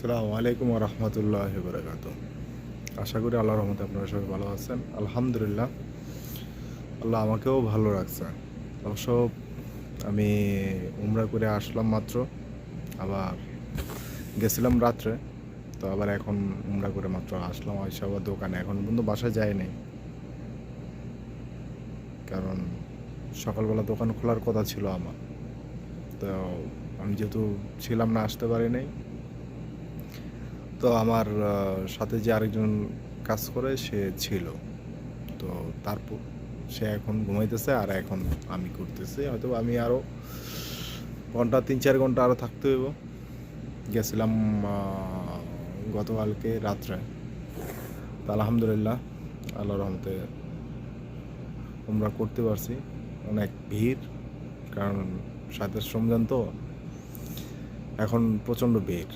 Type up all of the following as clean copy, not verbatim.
আসসালামু আলাইকুম ওয়া রাহমাতুল্লাহি ওয়া বারাকাতুহু। আশা করি আল্লাহর রহমতে আপনারা সবাই ভালো আছেন। আলহামদুলিল্লাহ, আল্লাহ আমাকেও ভালো রাখছে। অবশ্য আমি উমরা করে আসলাম মাত্র, আবার গেছিলাম রাত্রে, তো আবার এখন উমরা করে মাত্র আসলাম। আইসা আবার দোকানে এখন পর্যন্ত বাসায় যাই নাই, কারণ সকালবেলা দোকান খোলার কথা ছিল আমার। তো আমি যেহেতু ছিলাম না, আসতে পারি নাই। তো আমার সাথে যে আরেকজন কাজ করে সে ছিল, তো তারপর সে এখন ঘুমাইতেছে আর এখন আমি করতেছি। হয়তো আমি আরও ঘন্টা 3-4 ঘন্টা আরও থাকতে হইব। গেছিলাম গতকালকে রাত্রে, তো আলহামদুলিল্লাহ আল্লাহর রহমতে আমরা করতে পারছি। অনেক ভিড়, কারণ সাথে রমজান, তো এখন প্রচণ্ড ভিড়।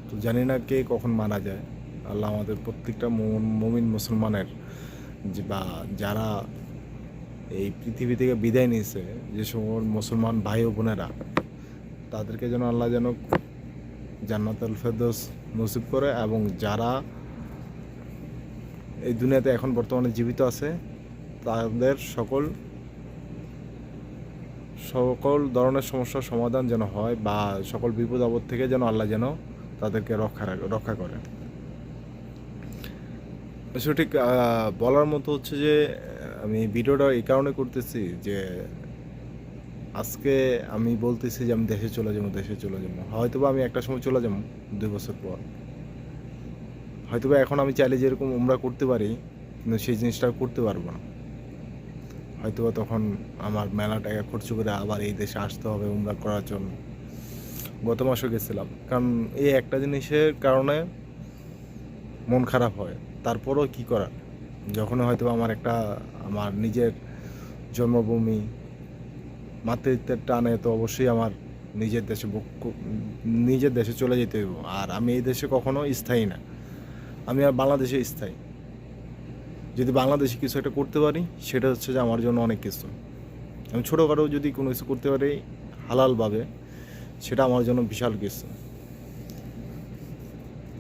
তো জানি না কে কখন মারা যায়। আল্লাহ আমাদের প্রত্যেকটা মুমিন মুসলমানের বা যারা এই পৃথিবী থেকে বিদায় নিয়েছে, যে সকল মুসলমান ভাই ও বোনেরা, তাদেরকে যেন আল্লাহ যেন জান্নাতুল ফেরদৌস নসিব করে, এবং যারা এই দুনিয়াতে এখন বর্তমানে জীবিত আছে তাদের সকল ধরনের সমস্যার সমাধান যেন হয়, বা সকল বিপদ আপদ থেকে যেন আল্লাহ যেন তাদেরকে রক্ষা করে। সঠিক বলার মতো হচ্ছে যে আমি ভিডিওটা এই কারণে করতেছি যে আজকে আমি বলতেছি যে আমি দেশে চলে যাবো। হয়তোবা আমি একটা সময় চলে যাবো 2 বছর পর। হয়তোবা এখন আমি চাইলে যেরকম উমরা করতে পারি, কিন্তু সেই জিনিসটা করতে পারবো না। হয়তোবা তখন আমার মেলা টাকা খরচ করে আবার এই দেশে আসতে হবে উমরা করার জন্য। গত মাসও গেছিলাম, কারণ এই একটা জিনিসের কারণে মন খারাপ হয়। তারপরও কি করার, যখন হয়তো আমার নিজের জন্মভূমি মাতৃত্বের টানে, তো অবশ্যই আমার নিজের দেশে চলে যেতে হইব। আর আমি এই দেশে কখনো স্থায়ী না, আমি আর বাংলাদেশে স্থায়ী। যদি বাংলাদেশে কিছু একটা করতে পারি, সেটা হচ্ছে যে আমার জন্য অনেক কিছু। আমি ছোটোখাটো যদি কোনো কিছু করতে পারি হালালভাবে, সেটা আমার জন্য বিশাল কিছু।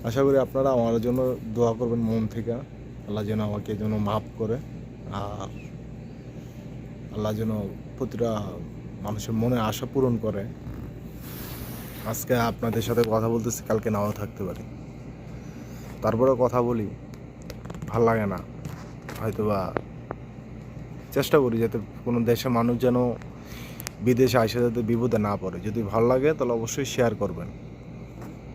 আশা করি আপনারা আমার জন্য দোয়া করবেন মন থেকে। আল্লাহ যেন আমাকে যেন মাফ করে, আর আল্লাহ যেন প্রতিটা মানুষের মনে আশা পূরণ করে। আজকে আপনাদের সাথে কথা বলতেছি, কালকে নাও থাকতে পারি, তারপরে কথা বলি, ভাল লাগে না। হয়তোবা চেষ্টা করি যাতে কোনো দেশের মানুষ যেন বিদেশে আসে যাতে বিপদে না পড়ে। যদি ভালো লাগে তাহলে অবশ্যই শেয়ার করবেন।